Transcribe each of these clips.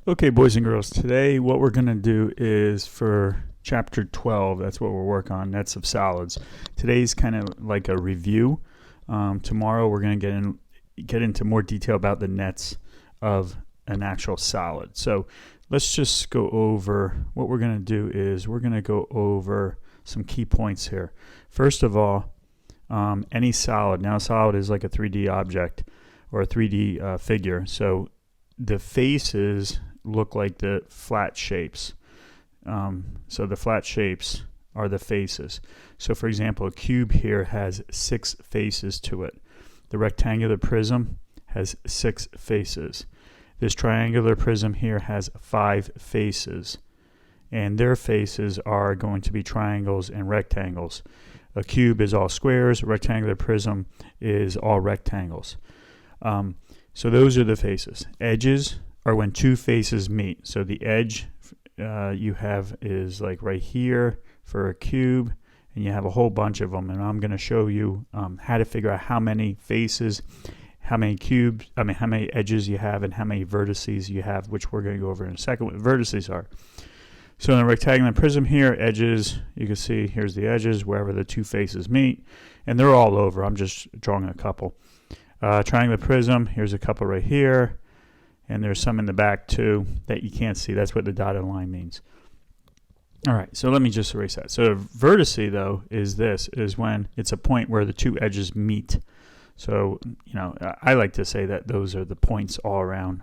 Okay, boys and girls, today what we're going to do is for chapter 12, that's what we're working on, nets of solids. Today's kind of like a review. Tomorrow we're going to get into more detail about the nets of an actual solid. So let's just go over, what we're going to do is we're going to go over some key points here. First of all, any solid, now a solid is like a 3D object or a 3D figure. So the faces look like the flat shapes. So the flat shapes are the faces. So for example, a cube here has 6 faces to it. The rectangular prism has 6 faces. This triangular prism here has 5 faces, and their faces are going to be triangles and rectangles. A cube is all squares, a rectangular prism is all rectangles. So those are the faces. Edges are when 2 faces meet. So the edge you have is like right here for a cube, and you have a whole bunch of them. And I'm going to show you how to figure out how many faces, how many edges you have, and how many vertices you have, which we're going to go over in a second what vertices are. So in a rectangular prism here, edges, you can see here's the edges wherever the 2 faces meet, and they're all over. I'm just drawing a couple. Triangular prism, here's a couple right here, and there's some in the back too that you can't see. That's what the dotted line means. All right, so let me just erase that. So a vertice, though, is when it's a point where the 2 edges meet. So, I like to say that those are the points all around.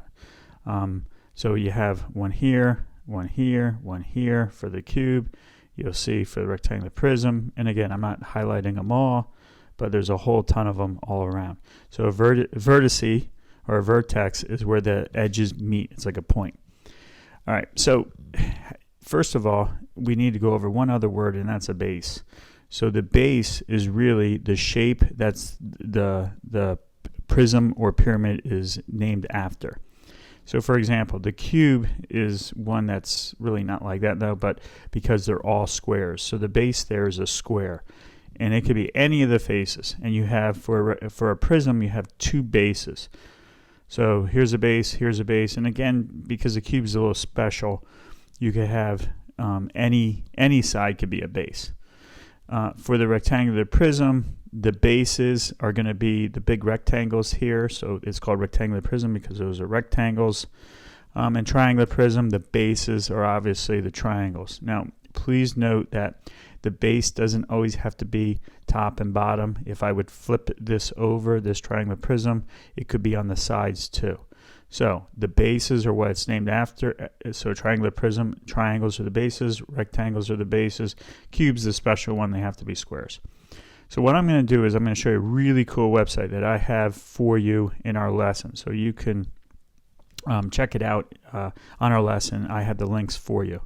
So you have one here, one here, one here for the cube. You'll see for the rectangular prism. And again, I'm not highlighting them all, but there's a whole ton of them all around. So a vertice or a vertex is where the edges meet. It's like a point. All right, so first of all, we need to go over one other word, and that's a base. So the base is really the shape that's the prism or pyramid is named after. So for example, the cube is one that's really not like that though, but because they're all squares. So the base there is a square, and it could be any of the faces. And you have, for a prism, you have 2 bases. So here's a base, and again, because the cube is a little special, you could have any side could be a base. For the rectangular prism, the bases are going to be the big rectangles here, so it's called rectangular prism because those are rectangles. And triangular prism, the bases are obviously the triangles. Now, please note that the base doesn't always have to be top and bottom. If I would flip this over, this triangular prism, it could be on the sides too. So the bases are what it's named after. So triangular prism, triangles are the bases, rectangles are the bases, cubes the special one, they have to be squares. So what I'm going to do is I'm going to show you a really cool website that I have for you in our lesson. So you can check it out on our lesson. I have the links for you.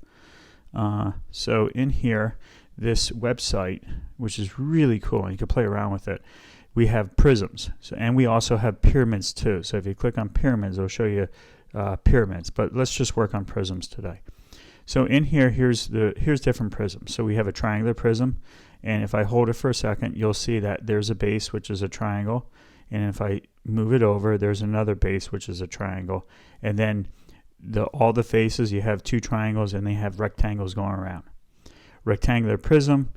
So in here, this website, which is really cool, and you can play around with it, we have prisms, and we also have pyramids too. So if you click on pyramids, it'll show you pyramids. But let's just work on prisms today. So in here, here's different prisms. So we have a triangular prism, and if I hold it for a second, you'll see that there's a base, which is a triangle, and if I move it over, there's another base, which is a triangle, and then all the faces, you have 2 triangles, and they have rectangles going around. Rectangular prism,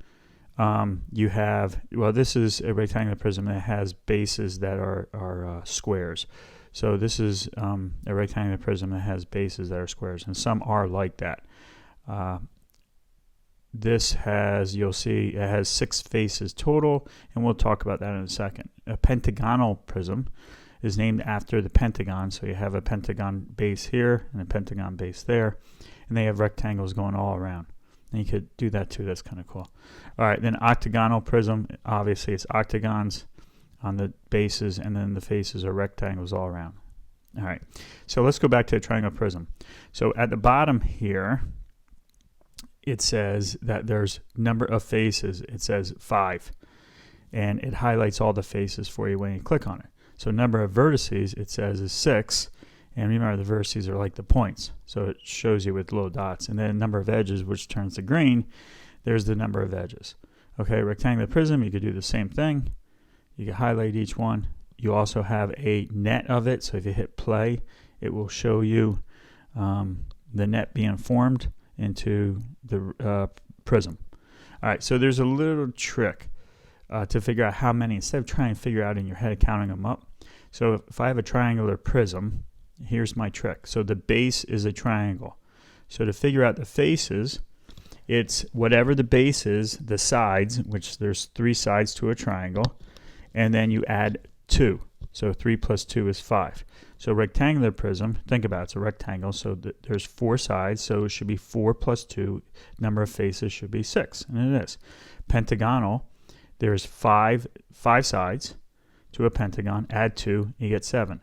you have, this is a rectangular prism that has bases that are squares. So this is a rectangular prism that has bases that are squares, and some are like that. This has, you'll see, it has 6 faces total, and we'll talk about that in a second. A pentagonal prism is named after the pentagon, so you have a pentagon base here and a pentagon base there, and they have rectangles going all around. And you could do that too, that's kind of cool. All right, then octagonal prism, obviously it's octagons on the bases, and then the faces are rectangles all around. All right, so let's go back to a triangular prism. So at the bottom here, it says that there's number of faces. It says 5, and it highlights all the faces for you when you click on it. So number of vertices, it says, is 6. And remember, the vertices are like the points, so it shows you with little dots. And then number of edges, which turns to green, there's the number of edges. Okay, rectangular prism, you could do the same thing. You can highlight each one. You also have a net of it, so if you hit play, it will show you the net being formed into the prism. All right, so there's a little trick to figure out how many, instead of trying to figure out in your head counting them up. So if I have a triangular prism, here's my trick. So the base is a triangle. So to figure out the faces, it's whatever the base is, the sides, which there's 3 sides to a triangle, and then you add 2. So 3 plus 2 is 5. So rectangular prism, think about it, it's a rectangle, so there's 4 sides, so it should be 4 plus 2, number of faces should be 6, and it is. Pentagonal, there's 5 sides to a pentagon, add 2, you get 7.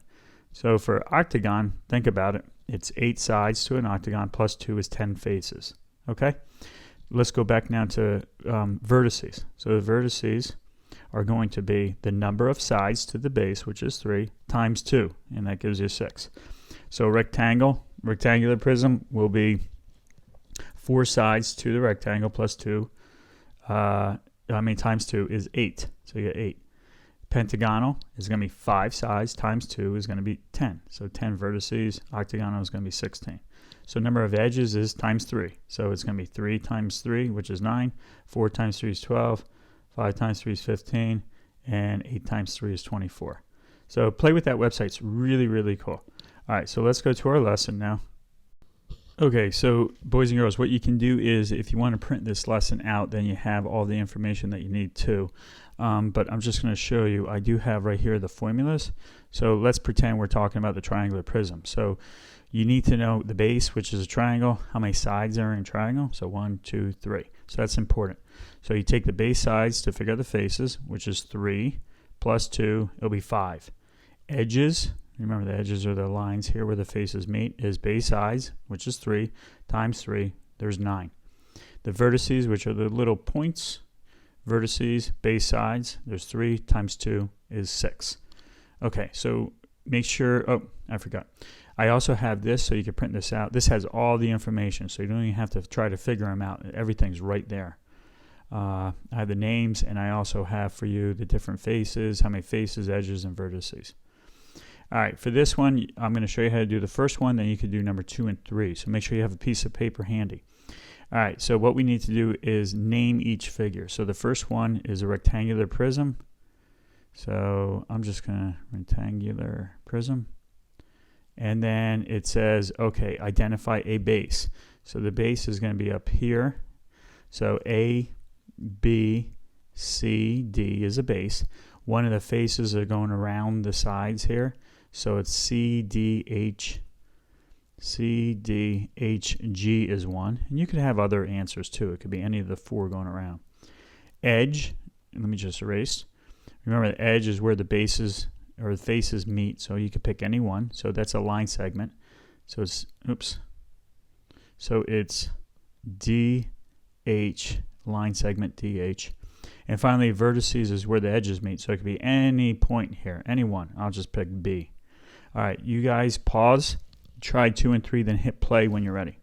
So for octagon, think about it, it's 8 sides to an octagon, plus 2 is 10 faces, okay? Let's go back now to vertices. So the vertices are going to be the number of sides to the base, which is 3, times 2, and that gives you 6. So rectangular prism will be 4 sides to the rectangle plus 2. Times 2 is 8, so you get 8. Pentagonal is going to be 5 sides times 2 is going to be 10. So 10 vertices. Octagonal is going to be 16. So number of edges is times 3. So it's going to be 3 times 3, which is 9. 4 times 3 is 12. 5 times 3 is 15. And 8 times 3 is 24. So play with that website. It's really, really cool. All right, so let's go to our lesson now. Okay, so boys and girls, what you can do is if you want to print this lesson out, then you have all the information that you need too. But I'm just going to show you, I do have right here the formulas. So let's pretend we're talking about the triangular prism. So you need to know the base, which is a triangle, how many sides are in a triangle. So 1, 2, 3. So that's important. So you take the base sides to figure out the faces, which is 3 plus 2, it'll be 5. Edges, remember the edges are the lines here where the faces meet, is base sides, which is 3, times 3, there's 9. The vertices, which are the little points, vertices, base sides, there's 3 times 2 is 6. Okay, so make sure, oh, I forgot. I also have this, so you can print this out. This has all the information, so you don't even have to try to figure them out. Everything's right there. I have the names, and I also have for you the different faces, how many faces, edges, and vertices. All right, for this one, I'm going to show you how to do the first one, then you can do number 2 and 3. So make sure you have a piece of paper handy. All right, so what we need to do is name each figure. So the first one is a rectangular prism. So I'm just going to rectangular prism. And then it says, okay, identify a base. So the base is going to be up here. So A, B, C, D is a base. One of the faces are going around the sides here. So it's C, D, H. C, D, H, G is 1. And you could have other answers too. It could be any of the 4 going around. Edge, let me just erase. Remember the edge is where the bases or the faces meet, so you could pick any one. So that's a line segment. So it's, so it's DH, line segment DH. And finally, vertices is where the edges meet, so it could be any point here, any one. I'll just pick B. All right, you guys pause, try 2 and 3, then hit play when you're ready.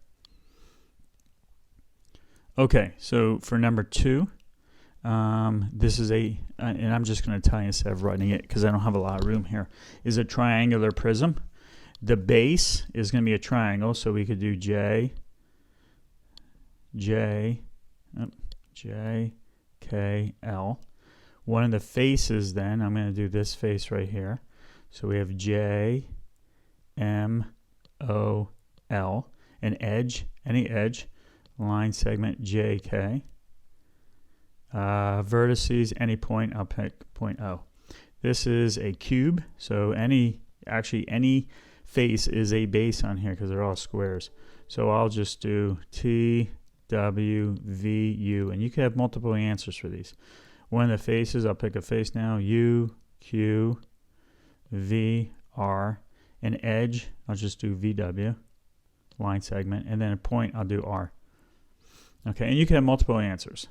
Okay, so for number 2, this is a, and I'm just going to tell you instead of writing it because I don't have a lot of room here, is a triangular prism. The base is going to be a triangle, so we could do J, K, L. One of the faces then, I'm going to do this face right here. So we have J, M, O, L. An edge, any edge, line segment J, K. Vertices, any point, I'll pick point O. This is a cube, so any face is a base on here because they're all squares. So I'll just do T, W, V, U, and you can have multiple answers for these. One of the faces, I'll pick a face now, U, Q, V, R. An edge, I'll just do VW, line segment, and then a point, I'll do R. Okay, and you can have multiple answers.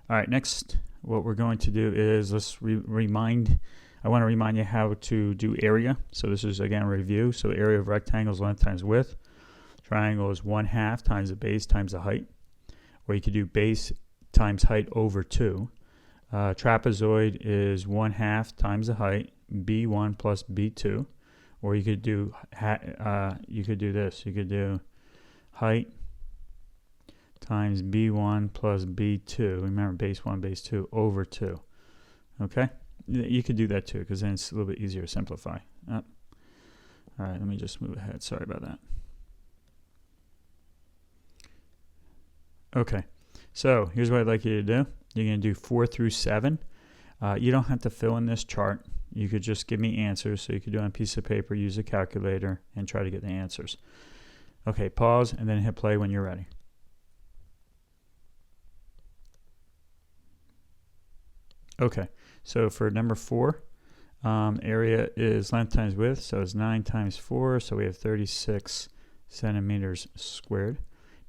All right, next, what we're going to do is let's I want to remind you how to do area. So this is, again, a review. So area of rectangle is length times width. Triangle is 1/2 times the base times the height. Or you could do base times height over 2. Trapezoid is 1/2 times the height, B1 plus B2. Or you could do you could do this. You could do height times b1 plus b2. Remember, base 1, base 2 over 2. Okay? You could do that too, because then it's a little bit easier to simplify. All right, let me just move ahead. Sorry about that. Okay, so here's what I'd like you to do. You're going to do 4 through 7. You don't have to fill in this chart. You could just give me answers. So you could do it on a piece of paper, use a calculator, and try to get the answers. Okay, pause, and then hit play when you're ready. Okay, so for number 4, area is length times width, so it's 9 times 4, so we have 36 centimeters squared.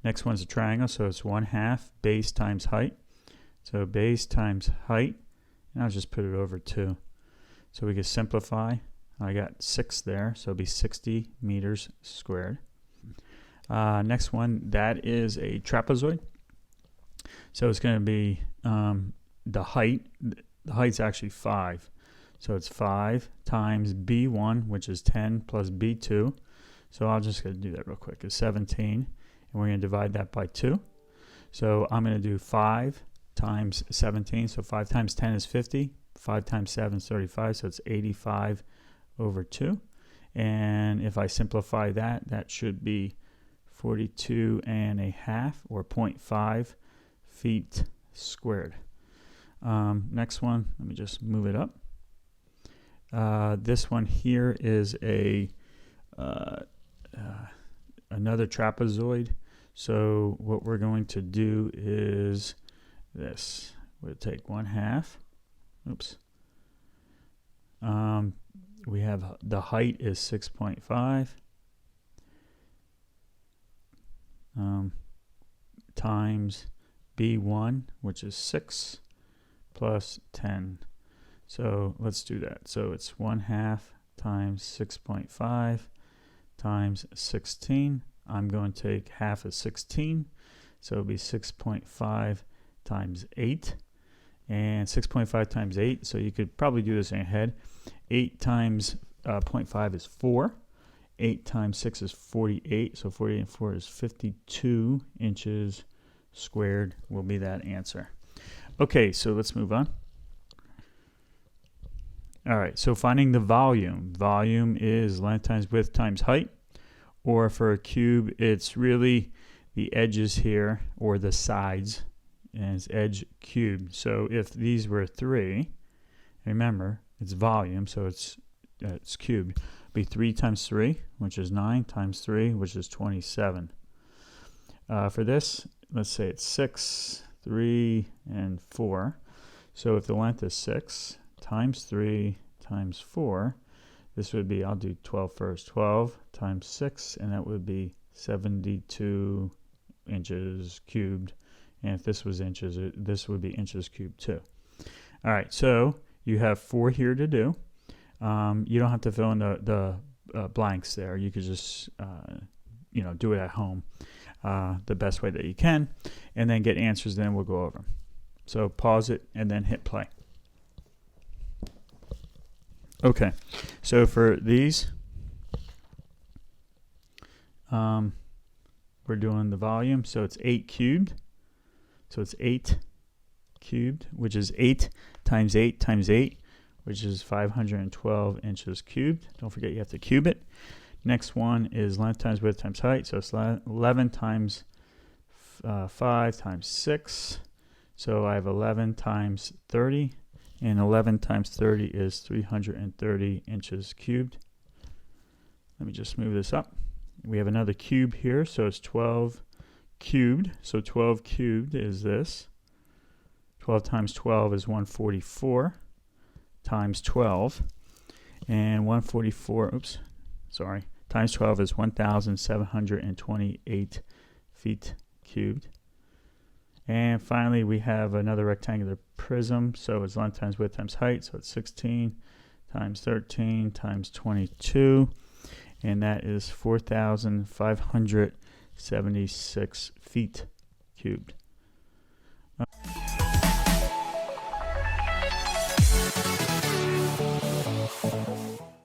Next one's a triangle, so it's 1/2 base times height. So base times height, and I'll just put it over 2. So we can simplify. I got 6 there, so it'll be 60 meters squared. Next one, that is a trapezoid. So it's going to be the height. The height's actually 5. So it's 5 times b1, which is 10, plus b2. So I'll just going to do that real quick. It's 17, and we're going to divide that by 2. So I'm going to do 5 times 17. So 5 times 10 is 50. 5 times 7 is 35. So it's 85 over 2. And if I simplify that, that should be 42.5 or 0.5 feet squared. Next one, let me just move it up. This one here is a another trapezoid. So what we're going to do is this. We'll take 1/2. Oops. We have the height is 6.5 times b1, which is 6, plus 10. So let's do that. So it's 1/2 times 6.5 times 16. I'm going to take half of 16. So it'll be 6.5 times 8. And 6.5 times 8. So you could probably do this in your head. 8 times 0.5 is 4. 8 times 6 is 48. So 48 and 4 is 52 inches squared will be that answer. Okay, so let's move on. All right, so finding the volume. Volume is length times width times height. Or for a cube, it's really the edges here, or the sides, and it's edge cubed. So if these were 3, remember, it's volume, so it's cubed. It'd be 3 times 3, which is 9, times 3, which is 27. For this, let's say it's 6, 3, and 4. So if the length is 6 times 3 times 4, this would be, I'll do 12 first. 12 times 6, and that would be 72 inches cubed. And if this was inches, this would be inches cubed too. All right, so you have 4 here to do. You don't have to fill in the blanks there. You could just do it at home the best way that you can, and then get answers. Then we'll go over them. So pause it and then hit play. Okay, so for these, we're doing the volume. So it's 8 cubed. So it's 8 cubed, which is 8 times 8 times 8, which is 512 inches cubed. Don't forget you have to cube it. Next one is length times width times height. So it's 11 times 5 times 6. So I have 11 times 30. And 11 times 30 is 330 inches cubed. Let me just move this up. We have another cube here, so it's 12 cubed. So 12 cubed is this. 12 times 12 is 144 times 12. And 144, times 12 is 1,728 feet cubed. And finally, we have another rectangular prism. So it's length times width times height. So it's 16 times 13 times 22. And that is 4,576 feet cubed.